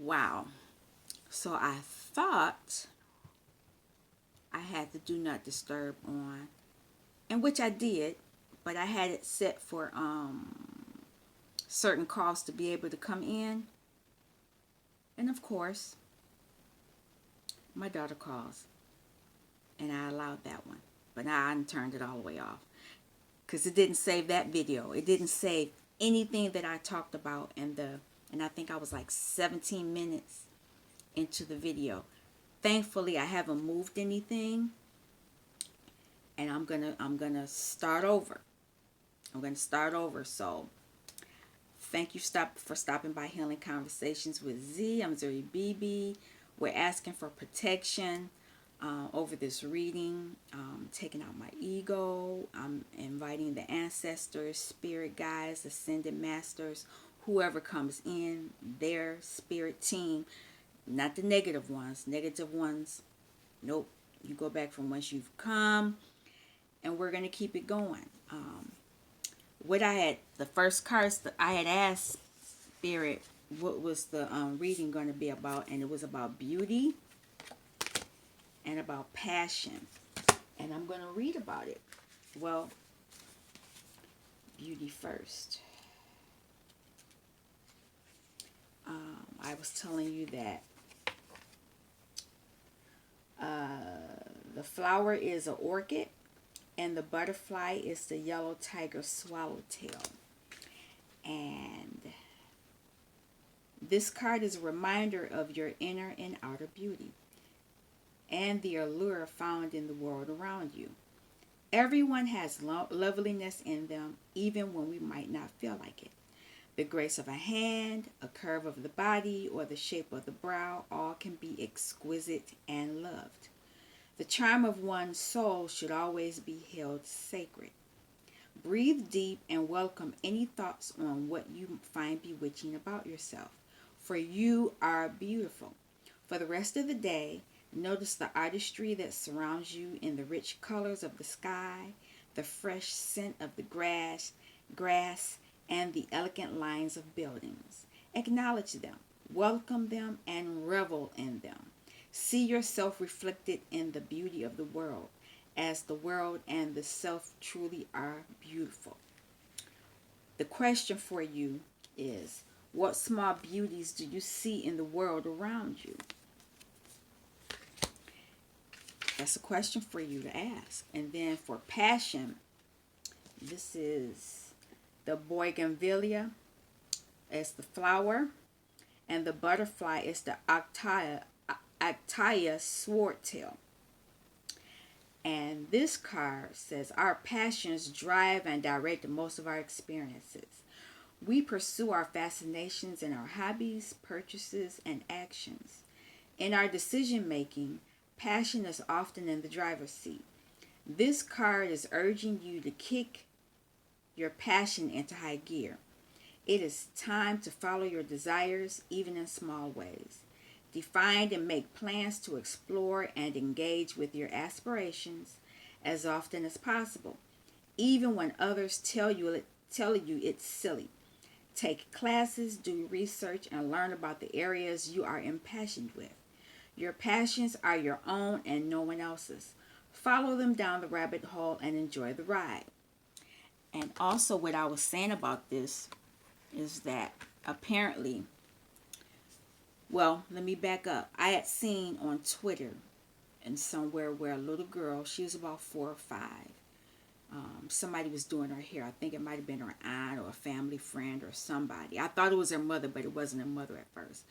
Wow. So I thought I had the do not disturb on, and which I did, but I had it set for certain calls to be able to come in. And of course, my daughter calls, and I allowed that one. But now I turned it all the way off because it didn't save that video. It didn't save anything that I talked about, and I think I was like 17 minutes into the video. Thankfully, I haven't moved anything, and I'm gonna start over. I'm gonna start over. So thank you for stopping by Healing Conversations with Z. I'm Zuri BB. We're asking for protection over this reading, taking out my ego. I'm inviting the ancestors, spirit guides, ascended masters, whoever comes in, their spirit team, not the negative ones. Negative ones, nope. You go back from whence you've come, and we're going to keep it going. What I had, the first cards that I had asked Spirit, what was the reading going to be about? And it was about beauty and about passion. And I'm going to read about it. Well, beauty first. I was telling you that the flower is an orchid, and the butterfly is the yellow tiger swallowtail. And this card is a reminder of your inner and outer beauty and the allure found in the world around you. Everyone has loveliness in them, even when we might not feel like it. The grace of a hand, a curve of the body, or the shape of the brow, all can be exquisite and loved. The charm of one's soul should always be held sacred. Breathe deep and welcome any thoughts on what you find bewitching about yourself, for you are beautiful. For the rest of the day, notice the artistry that surrounds you in the rich colors of the sky, the fresh scent of the grass, and the elegant lines of buildings. Acknowledge them, welcome them, and revel in them. See yourself reflected in the beauty of the world, as the world and the self truly are beautiful. The question for you is, what small beauties do you see in the world around you? That's a question for you to ask. And then for passion, this is the bougainvillea, it's the flower, and the butterfly is the Actaia swordtail. And this card says our passions drive and direct most of our experiences. We pursue our fascinations in our hobbies, purchases, and actions. In our decision making, passion is often in the driver's seat. This card is urging you to kick your passion into high gear. It is time to follow your desires, even in small ways. Define and make plans to explore and engage with your aspirations as often as possible, even when others tell you it's silly. Take classes, do research, and learn about the areas you are impassioned with. Your passions are your own and no one else's. Follow them down the rabbit hole and enjoy the ride. And also, what I was saying about this is that apparently, well, let me back up. I had seen on Twitter and somewhere where a little girl, she was about 4 or 5, somebody was doing her hair. I think it might have been her aunt or a family friend or somebody. I thought it was her mother, but it wasn't her mother at first.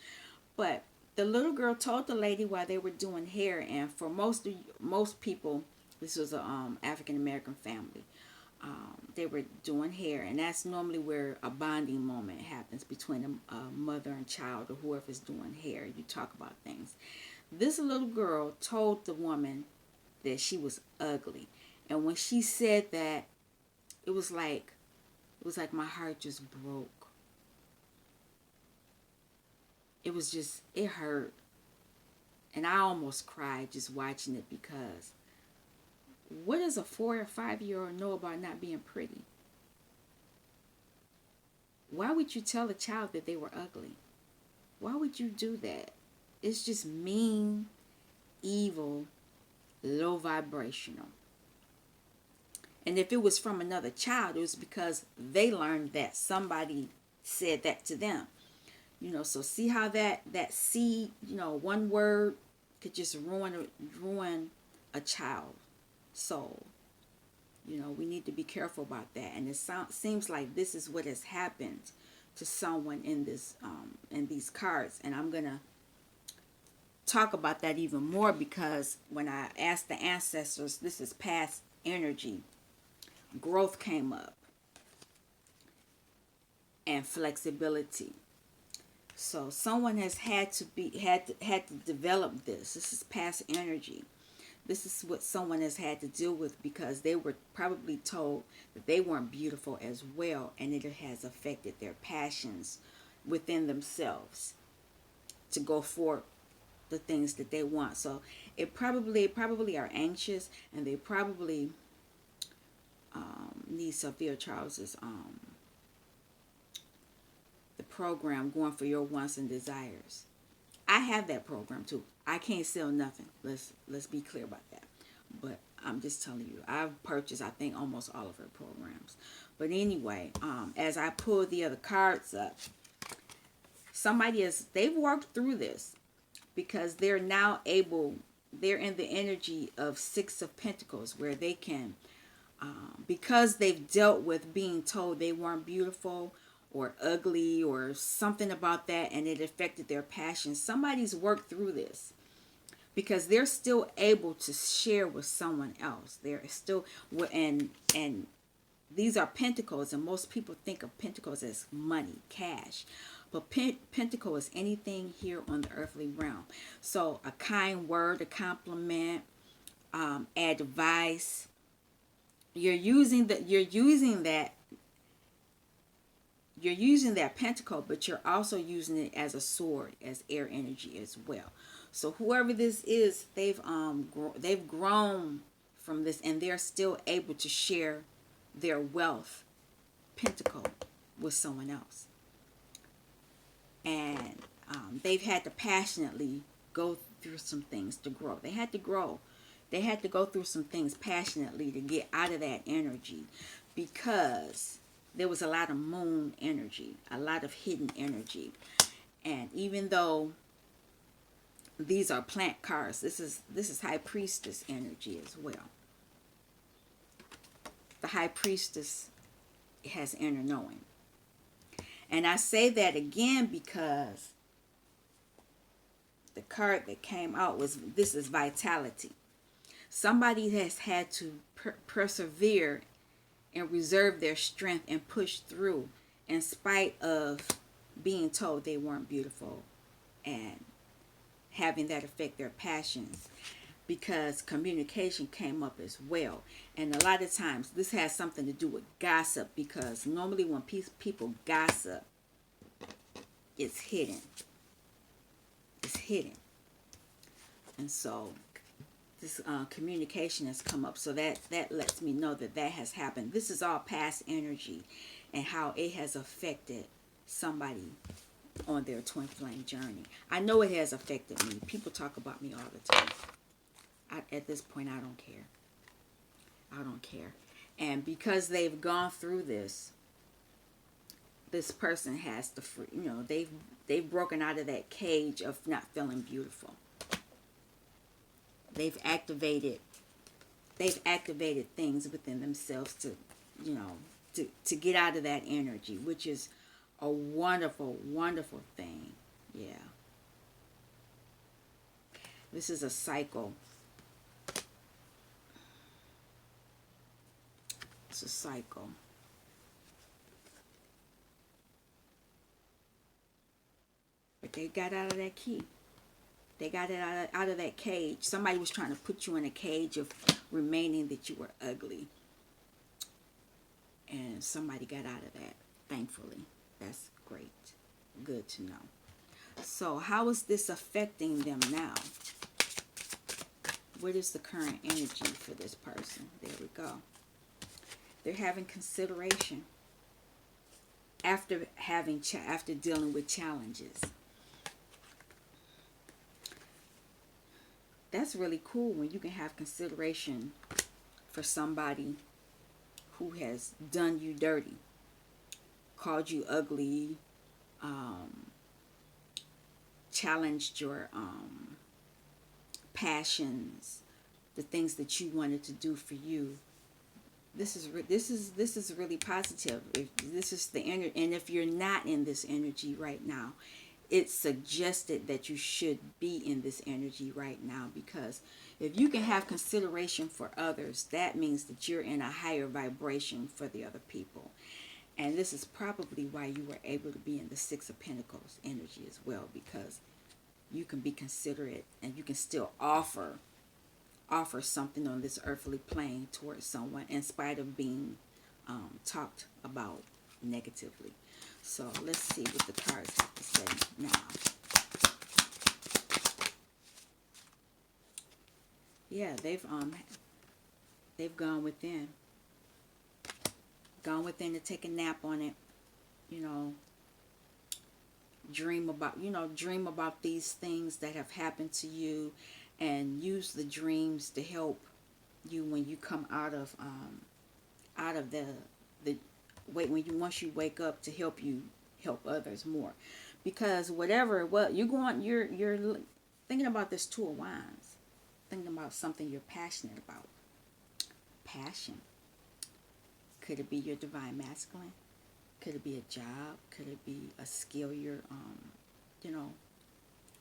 But the little girl told the lady while they were doing hair, and for most people, this was a African American family. They were doing hair, and that's normally where a bonding moment happens between a mother and child or whoever's doing hair. You talk about things. This little girl told the woman that she was ugly, and when she said that, it was like my heart just broke. It hurt, and I almost cried just watching it, because what does a 4 or 5 year old know about not being pretty? Why would you tell a child that they were ugly? Why would you do that? It's just mean, evil, low vibrational. And if it was from another child, it was because they learned that somebody said that to them. So see how that seed, one word could just ruin a child's soul. We need to be careful about that. And it seems like this is what has happened to someone in these cards. And I'm gonna talk about that even more, because when I asked the ancestors, this is past energy. Growth came up, and flexibility. So someone has had to develop this. This is past energy. This is what someone has had to deal with, because they were probably told that they weren't beautiful as well, and it has affected their passions within themselves to go for the things that they want. So it probably are anxious, and they probably need Sophia Charles's the program, Going for Your Wants and Desires. I have that program too. I can't sell nothing. Let's be clear about that. But I'm just telling you, I've purchased, I think, almost all of her programs. But anyway, as I pull the other cards up, they've worked through this, because they're now able, they're in the energy of Six of Pentacles, where they can, because they've dealt with being told they weren't beautiful or ugly or something about that, and it affected their passion. Somebody's worked through this, because they're still able to share with someone else. They're still, and these are pentacles, and most people think of pentacles as money, cash. But pentacle is anything here on the earthly realm. So a kind word, a compliment, advice. You're using that pentacle, but you're also using it as a sword, as air energy as well. So whoever this is, they've grown from this, and they're still able to share their wealth, pentacle, with someone else. And they've had to passionately go through some things to grow. They had to grow. They had to go through some things passionately to get out of that energy, because there was a lot of moon energy, a lot of hidden energy. And even though these are plant cards, this is High Priestess energy as well. The High Priestess has inner knowing. And I say that again because the card that came out this is vitality. Somebody has had to persevere and reserve their strength and push through in spite of being told they weren't beautiful, and having that affect their passions, because communication came up as well. And a lot of times this has something to do with gossip, because normally when people gossip, it's hidden. It's hidden. And so this communication has come up. So that lets me know that has happened. This is all past energy, and how it has affected somebody on their twin flame journey. I know it has affected me. People talk about me all the time. At this point, I don't care. I don't care. And because they've gone through this person has to free, they've broken out of that cage of not feeling beautiful. They've activated things within themselves to get out of that energy, which is a wonderful, wonderful thing. Yeah. This is a cycle. It's a cycle. But they got out of that key. They got it out of that cage. Somebody was trying to put you in a cage of remaining that you were ugly. And somebody got out of that, thankfully. That's great. Good to know. So how is this affecting them now? What is the current energy for this person? There we go. They're having consideration after dealing with challenges. that's really cool when you can have consideration for somebody who has done you dirty, called you ugly, um, challenged your passions, the things that you wanted to do for you. This is really positive. If this is the energy, and if you're not in this energy right now, it's suggested that you should be in this energy right now, because if you can have consideration for others, that means that you're in a higher vibration for the other people. And this is probably why you were able to be in the Six of Pentacles energy as well, because you can be considerate and you can still offer something on this earthly plane towards someone in spite of being talked about negatively. So let's see what the cards have to say now. Yeah, they've gone within to take a nap on it. You know, dream about these things that have happened to you, and use the dreams to help you when you come out of the wait when you once you wake up, to help you help others more, because whatever you're thinking about this Two of Wands, thinking about something you're passionate about. Passion, could it be your divine masculine? Could it be a job? Could it be a skill you're you know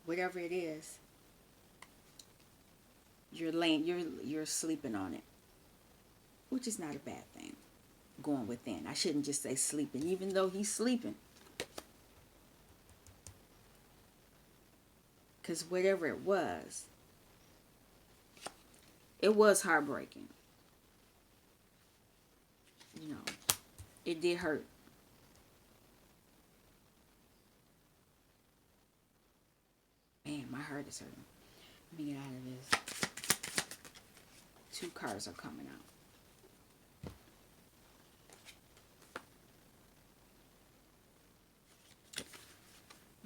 whatever it is, you're sleeping on it, which is not a bad thing. Going within, I shouldn't just say sleeping, even though he's sleeping, because whatever it was heartbreaking. It did hurt. Man, my heart is hurting. Let me get out of this. Two cards are coming out.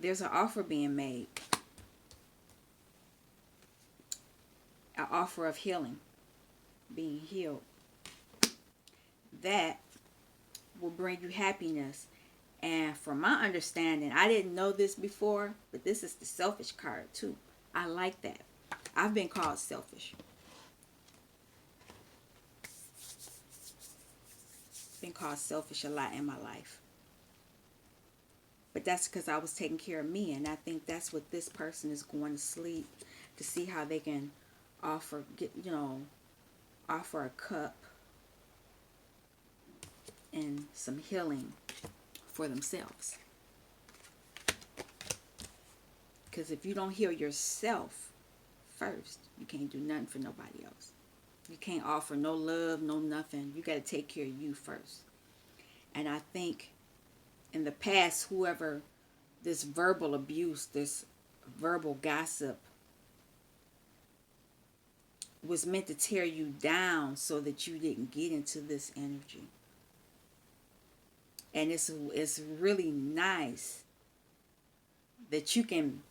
There's an offer being made. An offer of healing. Being healed. That will bring you happiness. And from my understanding, I didn't know this before, but this is the selfish card too. I like that. I've been called selfish. Been called selfish a lot in my life. But that's because I was taking care of me, and I think that's what this person is going to sleep to see how they can offer a cup and some healing for themselves. Because if you don't heal yourself first, you can't do nothing for nobody else. You can't offer no love, no nothing. You got to take care of you first. And I think in the past, whoever this verbal abuse, this verbal gossip was meant to tear you down so that you didn't get into this energy. And it's really nice that you can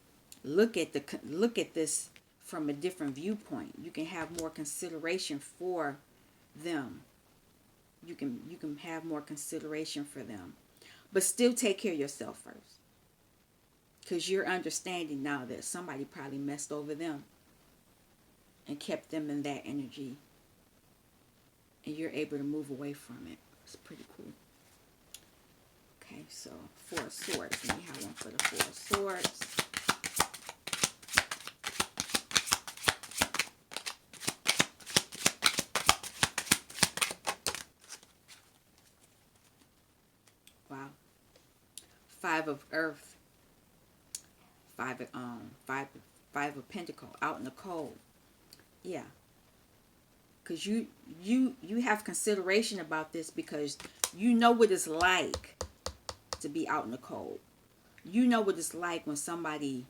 look at this from a different viewpoint. You can have more consideration for them. You can have more consideration for them, but still take care of yourself first, because you're understanding now that somebody probably messed over them and kept them in that energy, and you're able to move away from it. It's pretty cool. Okay, so Four of Swords. Let me have one for the Four of Swords. Wow. Five of Earth. Five of Pentacle, out in the cold. Yeah. Because you have consideration about this, because you know what it's like to be out in the cold. You know what it's like when somebody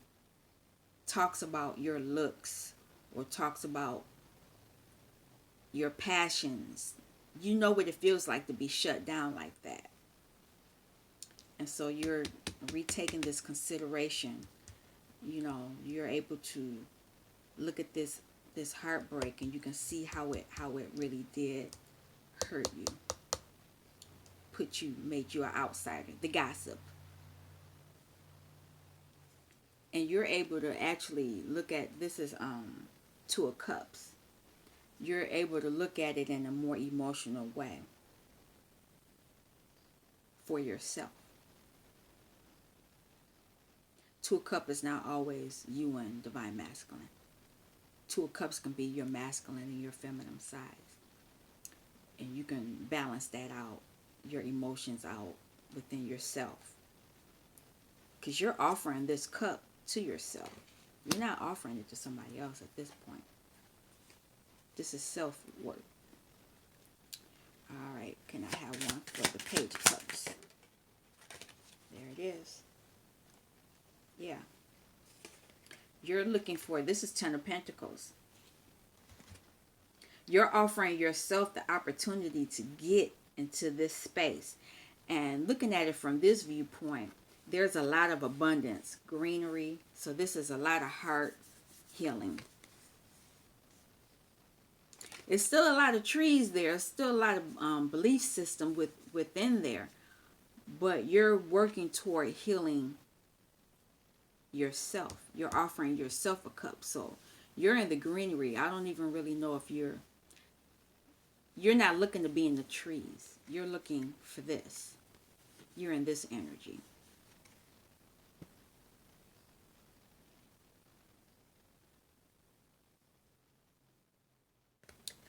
talks about your looks or talks about your passions. You know what it feels like to be shut down like that. And so you're retaking this consideration. You're able to look at this this heartbreak, and you can see how it really did hurt you, made you an outsider, the gossip. And you're able to actually look at this is Two of Cups. You're able to look at it in a more emotional way for yourself. Two of Cups is not always you and Divine Masculine. Two of Cups can be your masculine and your feminine sides. And you can balance that out, your emotions out within yourself. Because you're offering this cup to yourself. You're not offering it to somebody else at this point. This is self-work. All right, can I have one for the Page of Cups? There it is. Yeah. You're looking for, this is Ten of Pentacles. You're offering yourself the opportunity to get into this space. And looking at it from this viewpoint, there's a lot of abundance, greenery. So this is a lot of heart healing. It's still a lot of trees there. Still a lot of belief system within there. But you're working toward healing yourself. You're offering yourself a cup. So you're in the greenery. I don't even really know if you're not looking to be in the trees. You're looking for this. You're in this energy.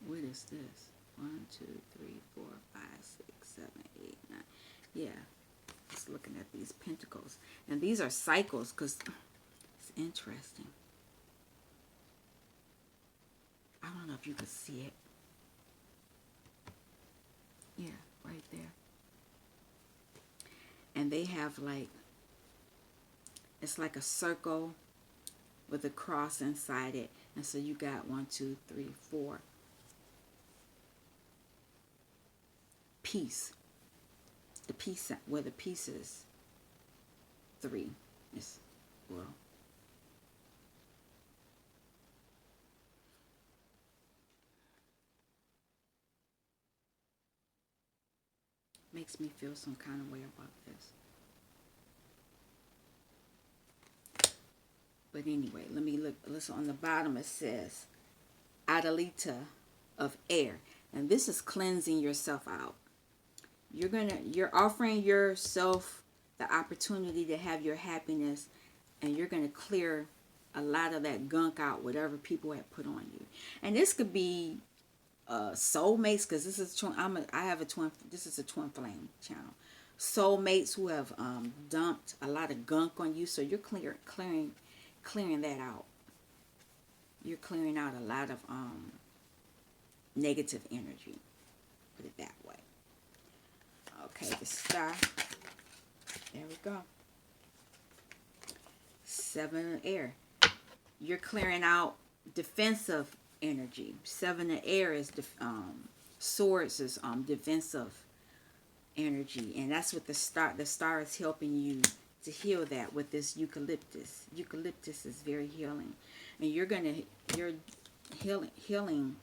What is this? 1, 2, 3, 4, 5, 6, 7, 8, 9. Yeah. Just looking at these pentacles. And these are cycles because it's interesting. I don't know if you can see it. Yeah, right there. And they have like, it's like a circle with a cross inside it. And so you got 1, 2, 3, 4. Peace. The peace, where the peace is 3. It's, well, makes me feel some kind of way about this. But anyway, let me look. Listen, on the bottom it says Adalita of air. And this is cleansing yourself out. You're offering yourself the opportunity to have your happiness, and you're gonna clear a lot of that gunk out, whatever people have put on you. And this could be soulmates, because this is I have a twin. This is a twin flame channel. Soulmates who have dumped a lot of gunk on you, so you're clearing that out. You're clearing out a lot of negative energy. Put it that way. Okay, the Star. There we go. 7 of air. You're clearing out defensive energy. 7 of air is swords is defensive energy, and that's what the star is helping you to heal that with this eucalyptus. Eucalyptus is very healing, and you're healing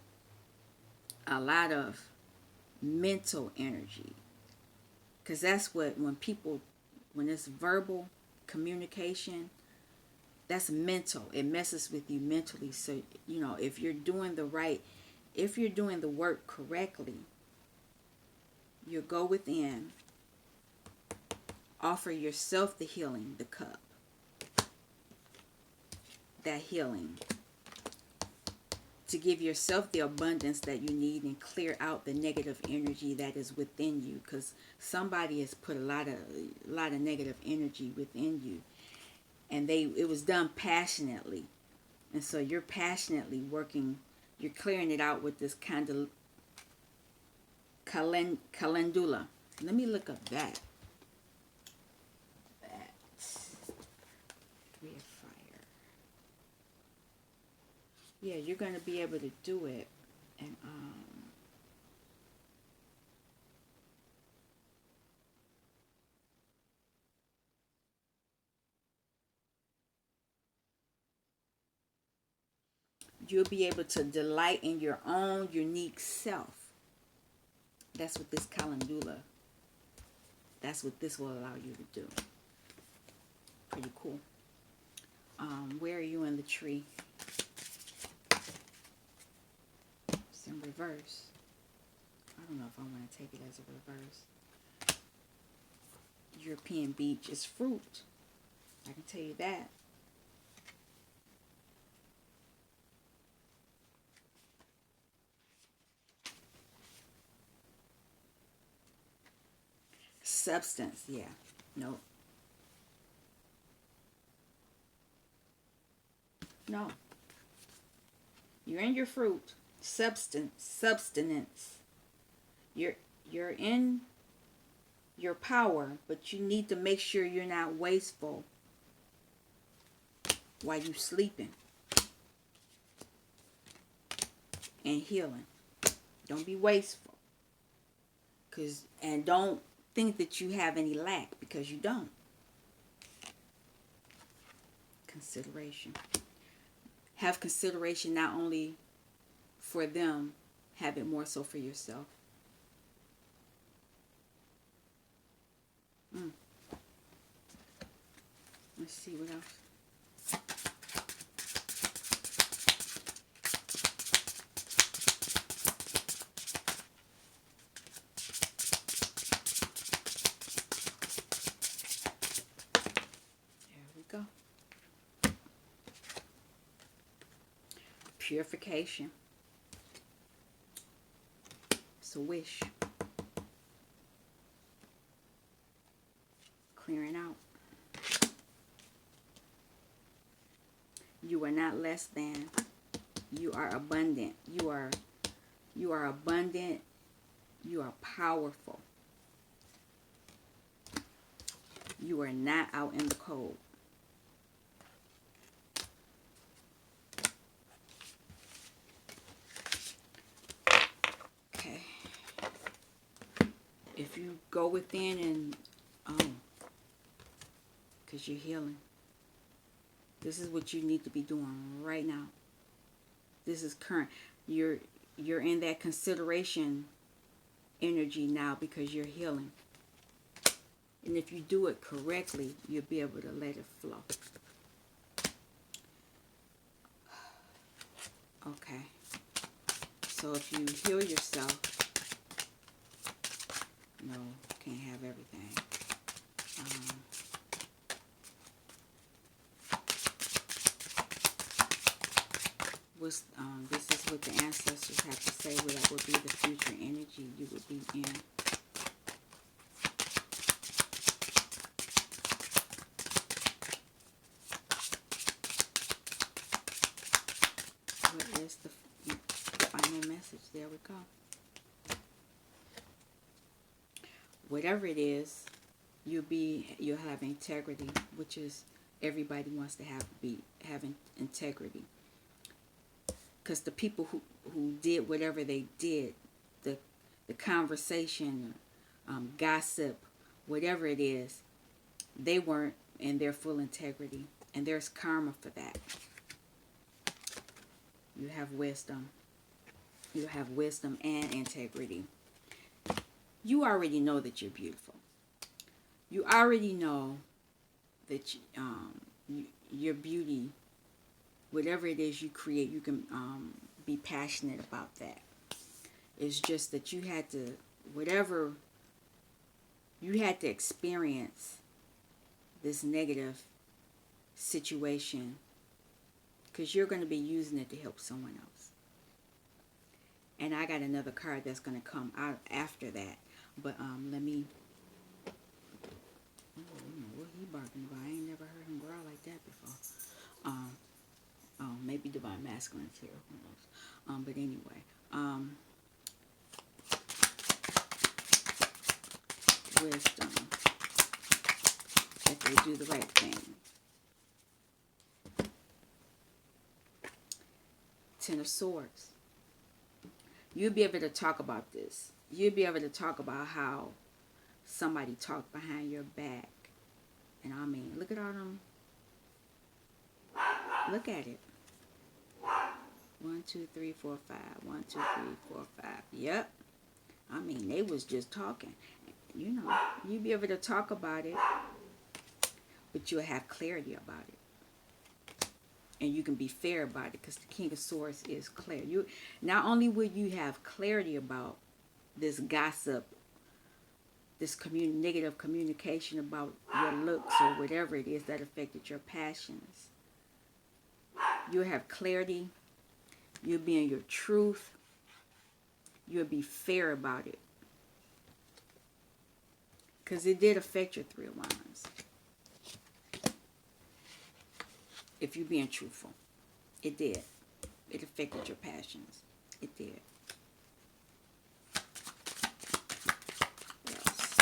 a lot of mental energy, because that's what when it's verbal communication, that's mental. It messes with you mentally. So if you're doing the work correctly, you go within, offer yourself the healing, the cup, that healing, to give yourself the abundance that you need and clear out the negative energy that is within you, because somebody has put a lot of negative energy within you, and it was done passionately, and so you're passionately working. You're clearing it out with this kind of calendula. Let me look up that. Three of fire. Yeah, you're going to be able to do it. And You'll be able to delight in your own unique self. That's what this calendula, that's what this will allow you to do. Pretty cool. Where are you in the tree? It's in reverse. I don't know if I want to take it as a reverse. European beach is fruit. I can tell you that. Substance, yeah. No. No. You're in your fruit. Substance. You're in your power, but you need to make sure you're not wasteful while you sleeping and healing. Don't be wasteful. And don't think that you have any lack, because you don't. Consideration. Have consideration not only for them, have it more so for yourself. Let's see what else. There we go. Purification. It's a wish. Clearing out. You are not less than. You are abundant. You are abundant. You are powerful. You are not out in the cold. Okay. If you go within and because you're healing. This is what you need to be doing right now. This is current. You're in that consideration energy now because you're healing. And if you do it correctly, you'll be able to let it flow. Okay. So if you heal yourself, no, can't have everything. This is what the ancestors have to say. What that would be the future energy you would be in. What is the final message? There we go. Whatever it is, you'll have integrity, which is everybody wants to have integrity. Because the people who did whatever they did, the conversation, gossip, whatever it is, they weren't in their full integrity. And there's karma for that. You have wisdom. You have wisdom and integrity. You already know that you're beautiful. You already know that your beauty, whatever it is you create, you can be passionate about that. It's just that you had to, whatever, you had to experience this negative situation because you're going to be using it to help someone else. And I got another card that's going to come out after that. But let me, I don't know what he barking about. I ain't never heard him growl like that before. Maybe divine masculine here. Who knows? But anyway, wisdom. If they do the right thing. Ten of Swords. You'll be able to talk about this. You'll be able to talk about how somebody talked behind your back. And I mean, look at all them. Look at it. 1, 2, 3, 4, 5. 1, 2, 3, 4, 5. Yep. I mean, they was just talking. You know, you be able to talk about it, but you'll have clarity about it. And you can be fair about it because the King of Swords is clear. You not only will you have clarity about this gossip, this negative communication about your looks or whatever it is that affected your passions. You'll have clarity. You'll be in your truth. You'll be fair about it. Because it did affect your 3 of Wands. If you're being truthful. It did. It affected your passions. It did. What else?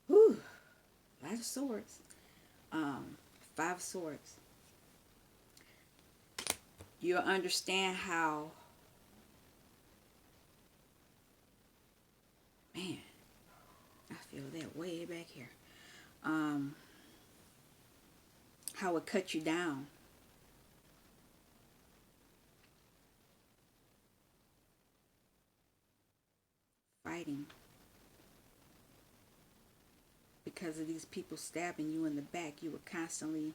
Whew. A lot of swords. 5 of Swords. You'll understand how, man, I feel that way back here. How it cut you down. Fighting. Because of these people stabbing you in the back, you were constantly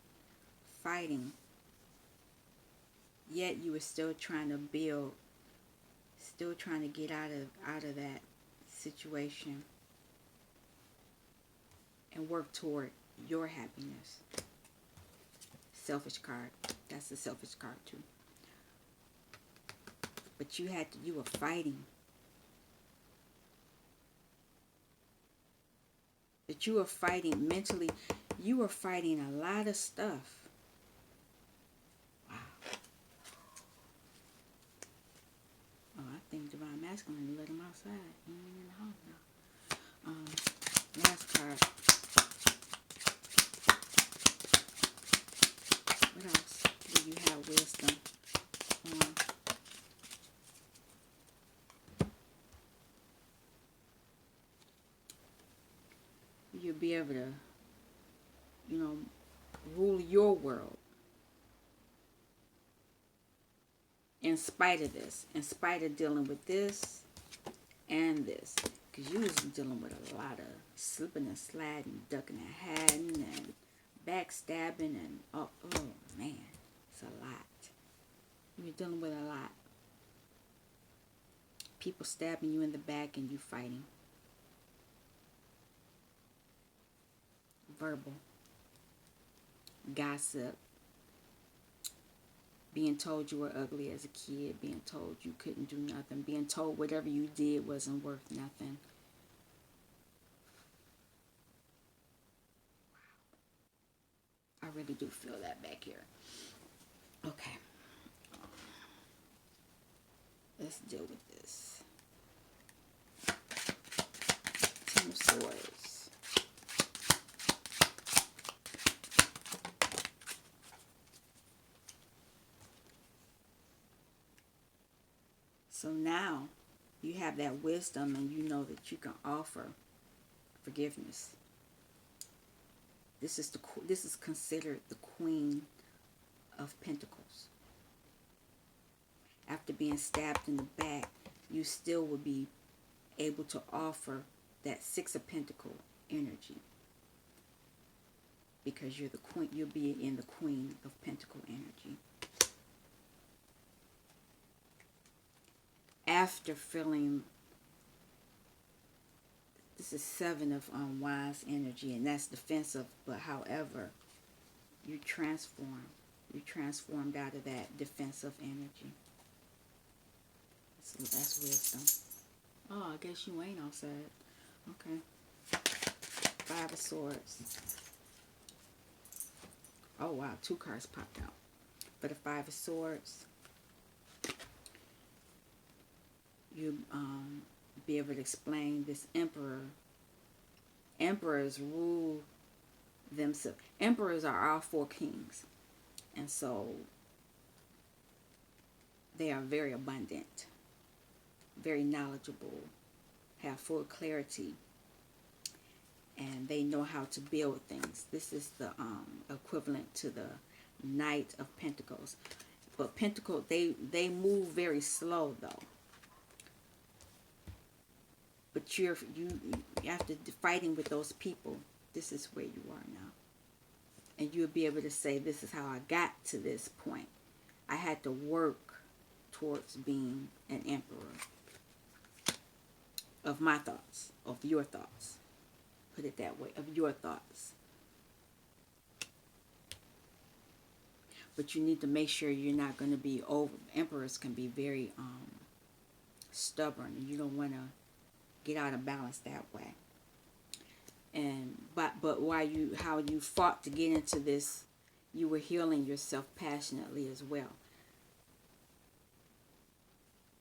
fighting. Yet you were still trying to build, still trying to get out of that situation and work toward your happiness. Selfish card. That's the selfish card too. But you were fighting. But you were fighting mentally. You were fighting a lot of stuff. Wow. Oh, I think Divine Masculine let him outside. He ain't in the house now. Last card. What else do you have wisdom on? You'll be able to, rule your world. In spite of this. In spite of dealing with this and this. Because you was dealing with a lot of slipping and sliding, ducking and hiding, and backstabbing, and oh man, it's a lot. You're dealing with a lot. People stabbing you in the back and you fighting. Verbal. Gossip. Being told you were ugly as a kid. Being told you couldn't do nothing. Being told whatever you did wasn't worth nothing. I really do feel that back here. Okay. Let's deal with this. 10 of Swords. So now you have that wisdom and you know that you can offer forgiveness. This is considered the Queen of Pentacles. After being stabbed in the back, you still will be able to offer that 6 of Pentacles energy. Because you're the queen, you'll be in the Queen of Pentacles energy. After feeling, this is 7 of Wands energy, and that's defensive, but however, you transform. You transformed out of that defensive energy. So that's wisdom. Oh, I guess you ain't outside. Okay. 5 of Swords. Oh, wow. 2 cards popped out. For the 5 of Swords, you be able to explain this Emperor. Emperors rule themselves. Emperors are all 4 kings. And so they are very abundant, very knowledgeable, have full clarity. and they know how to build things. This is the equivalent to the Knight of Pentacles. But Pentacle, they move very slow though. But you after fighting with those people, this is where you are now. And you'll be able to say, this is how I got to this point. I had to work towards being an emperor of my thoughts, of your thoughts. Put it that way, of your thoughts. But you need to make sure you're not going to be over. Emperors can be very stubborn, and you don't want to get out of balance that way. And but while how you fought to get into this, you were healing yourself passionately as well.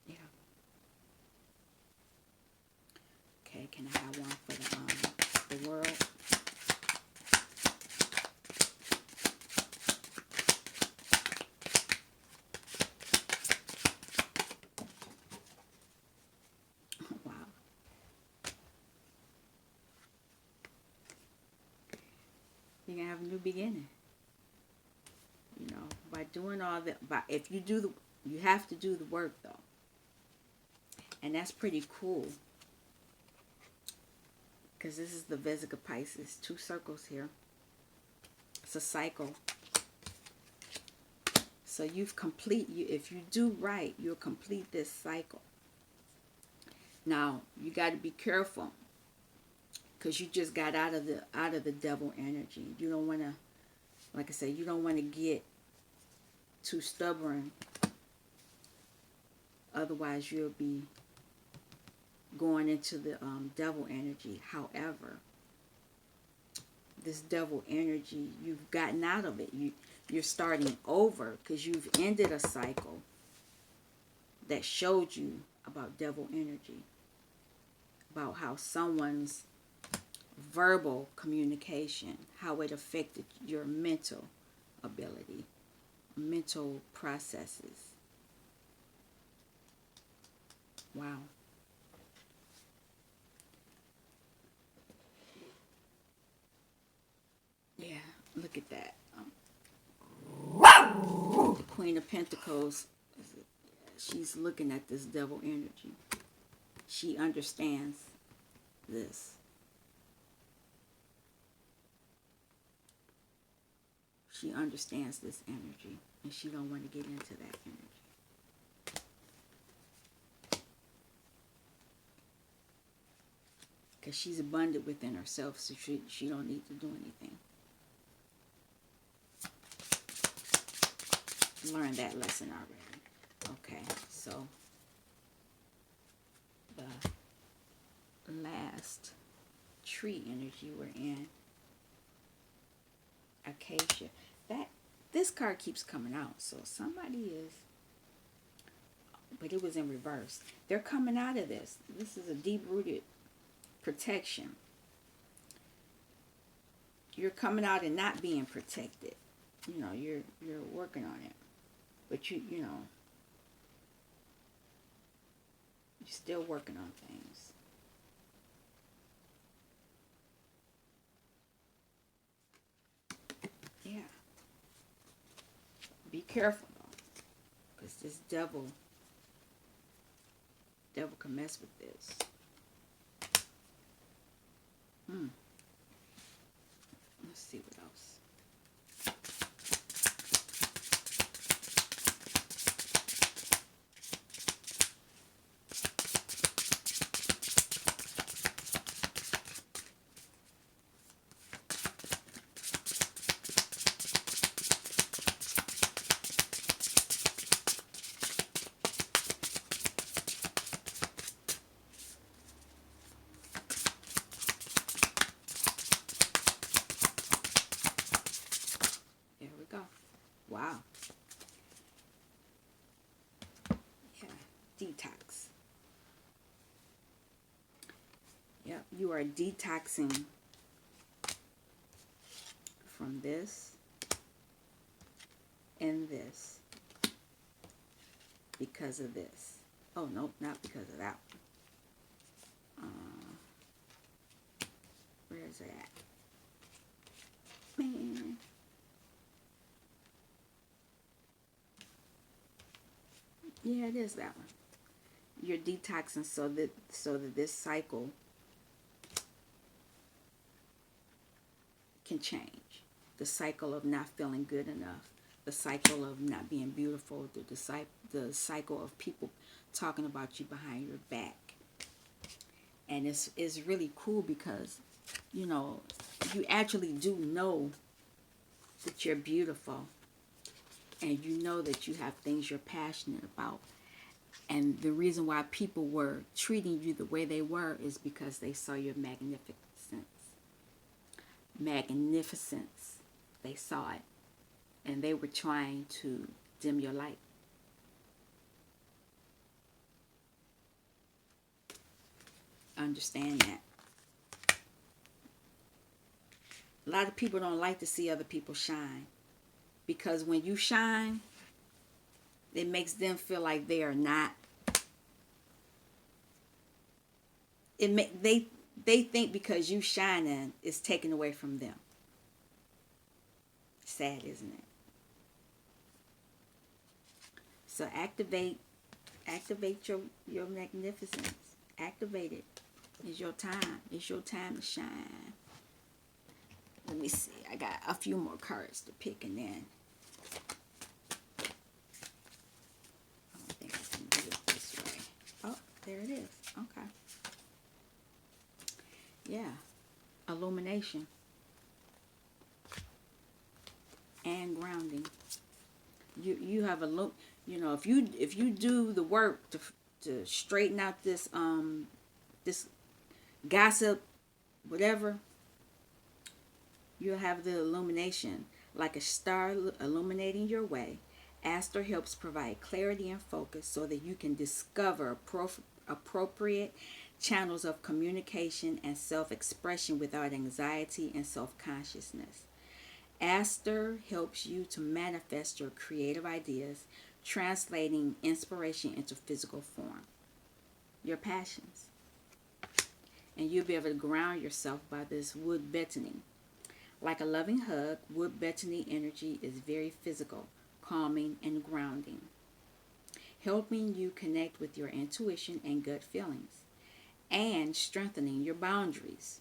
Yeah. Okay, can I have one for the world? Wow. You're gonna have a new beginning. You know, by doing all that. But if you do you have to do the work though, and that's pretty cool. Because this is the Vesica Pisces. 2 circles here. It's a cycle. So if you do right, you'll complete this cycle. Now, you got to be careful. Because you just got out of the devil energy. You don't want to, like I said, you don't want to get too stubborn. Otherwise, you'll be going into the devil energy. However, this devil energy, you've gotten out of it. You're starting over because you've ended a cycle that showed you about devil energy, about how someone's verbal communication, how it affected your mental ability, mental processes. Wow. Yeah, look at that. The Queen of Pentacles, she's looking at this devil energy. She understands this. She understands this energy, and she don't want to get into that energy. Because she's abundant within herself, so she don't need to do anything. Learned that lesson already. Okay, so the last tree energy we're in, Acacia. This card keeps coming out, so somebody is, but it was in reverse. They're coming out of this. This is a deep-rooted protection. You're coming out and not being protected. You know, you're working on it. But you know, you're still working on things. Yeah. Be careful though, because this devil can mess with this. Let's see what else. Wow. Yeah. Detox. Yep. You are detoxing from this and this because of this. Oh, no, not because of that one. Where is is that? Man. Yeah, it is that one. You're detoxing so that this cycle can change. The cycle of not feeling good enough, the cycle of not being beautiful, the cycle of people talking about you behind your back. And it's really cool because, you know, you actually do know that you're beautiful, and you know that you have things you're passionate about. And the reason why people were treating you the way they were is because they saw your magnificence. Magnificence. They saw it. And they were trying to dim your light. Understand that. A lot of people don't like to see other people shine. Because when you shine, it makes them feel like they are not. They think because you shining, it's taken away from them. Sad, isn't it? So activate your magnificence. Activate it. It's your time. It's your time to shine. Let me see. I got a few more cards to pick, and then I don't think I can do it this way. Oh, there it is. Okay. Yeah. Illumination and grounding. You have you know, if you do the work to straighten out this gossip, whatever, you'll have the illumination like a star illuminating your way. Aster helps provide clarity and focus so that you can discover appropriate channels of communication and self-expression without anxiety and self-consciousness. Aster helps you to manifest your creative ideas, translating inspiration into physical form. Your passions. And you'll be able to ground yourself by this wood betony. Like a loving hug, wood betony energy is very physical, calming, and grounding, helping you connect with your intuition and gut feelings, and strengthening your boundaries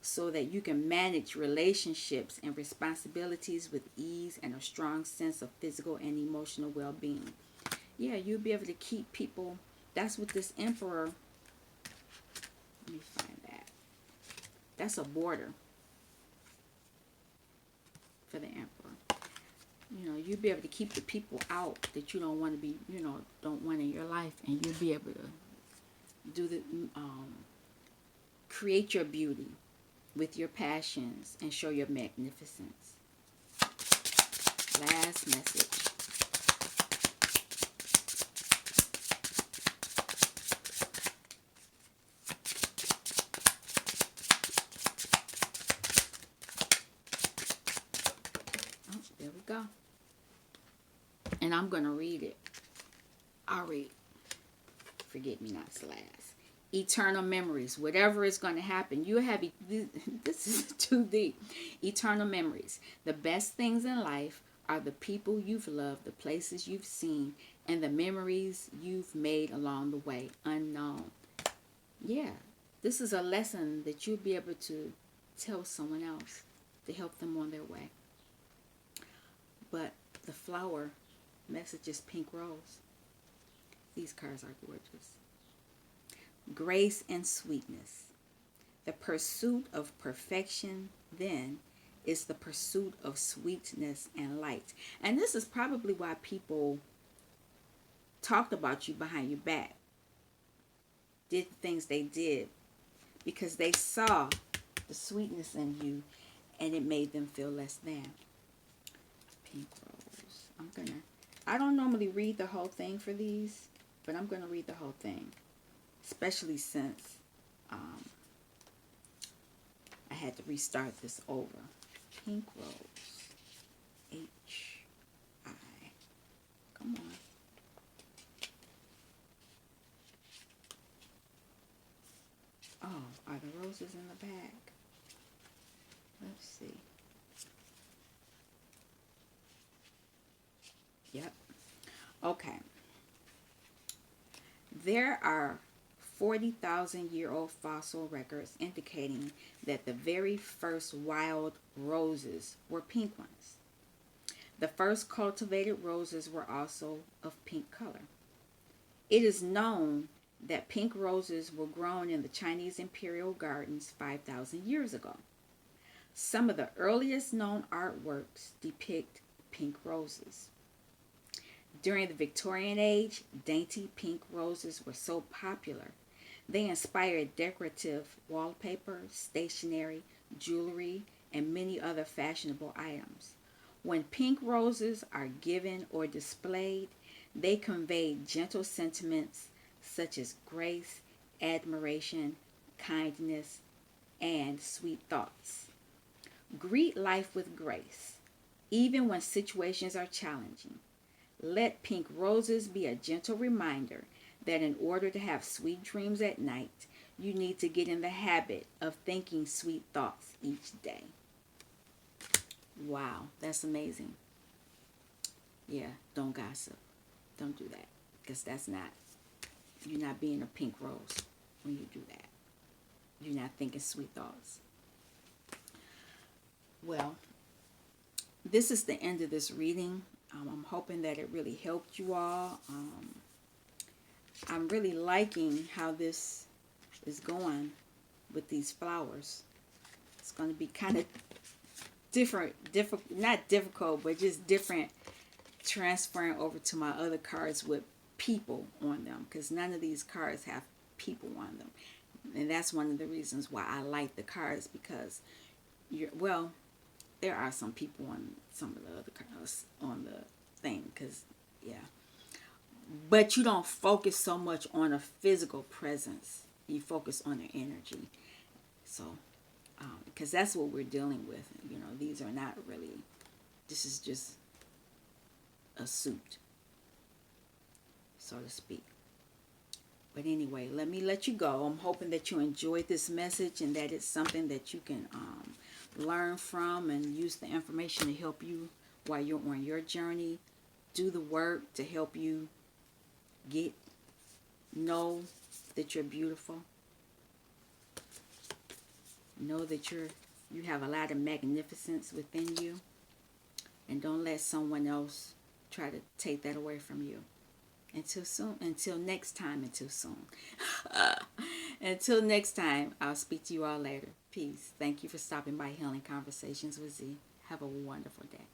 so that you can manage relationships and responsibilities with ease and a strong sense of physical and emotional well-being. Yeah, you'll be able to keep people. That's what this emperor, let me find that. That's a border for the emperor. You know, you'll be able to keep the people out that you don't want to be, you know, don't want in your life, and you'll be able to do the create your beauty with your passions and show your magnificence. Last message. Oh, there we go. And I'm going to read it. I'll read. Forget me nots last. Eternal memories. Whatever is going to happen, you have, this is too deep. Eternal memories. The best things in life are the people you've loved, the places you've seen, and the memories you've made along the way, unknown. Yeah, this is a lesson that you'll be able to tell someone else to help them on their way. But the flower message is pink rose. These cards are gorgeous. Grace and sweetness. The pursuit of perfection, then, is the pursuit of sweetness and light. And this is probably why people talked about you behind your back, did the things they did, because they saw the sweetness in you and it made them feel less than. Pink rose. I don't normally read the whole thing for these, but I'm going to read the whole thing. Especially since I had to restart this over. Pink rose. H-I. Come on. Oh, are the roses in the back? Let's see. Yep. Okay. There are 40,000-year-old fossil records indicating that the very first wild roses were pink ones. The first cultivated roses were also of pink color. It is known that pink roses were grown in the Chinese imperial gardens 5,000 years ago. Some of the earliest known artworks depict pink roses. During the Victorian age, dainty pink roses were so popular, they inspired decorative wallpaper, stationery, jewelry, and many other fashionable items. When pink roses are given or displayed, they convey gentle sentiments such as grace, admiration, kindness, and sweet thoughts. Greet life with grace, even when situations are challenging. Let pink roses be a gentle reminder that in order to have sweet dreams at night, you need to get in the habit of thinking sweet thoughts each day. Wow, that's amazing. Yeah, don't gossip. Don't do that. Because you're not being a pink rose when you do that. You're not thinking sweet thoughts. Well, this is the end of this reading. I'm hoping that it really helped you all. I'm really liking how this is going with these flowers. It's going to be kind of not difficult, but just different transferring over to my other cards with people on them, because none of these cards have people on them. And that's one of the reasons why I like the cards, because well, there are some people on some of the other cards on the thing, because yeah, but you don't focus so much on a physical presence, you focus on the energy. So because that's what we're dealing with, these are not really, this is just a suit, so to speak. But anyway, let me let you go. I'm hoping that you enjoyed this message and that it's something that you can learn from and use the information to help you while you're on your journey. Do the work to help you know that you're beautiful. Know that you have a lot of magnificence within you, and don't let someone else try to take that away from you. Until next time. Until next time, I'll speak to you all later. Peace. Thank you for stopping by Healing Conversations with Z. Have a wonderful day.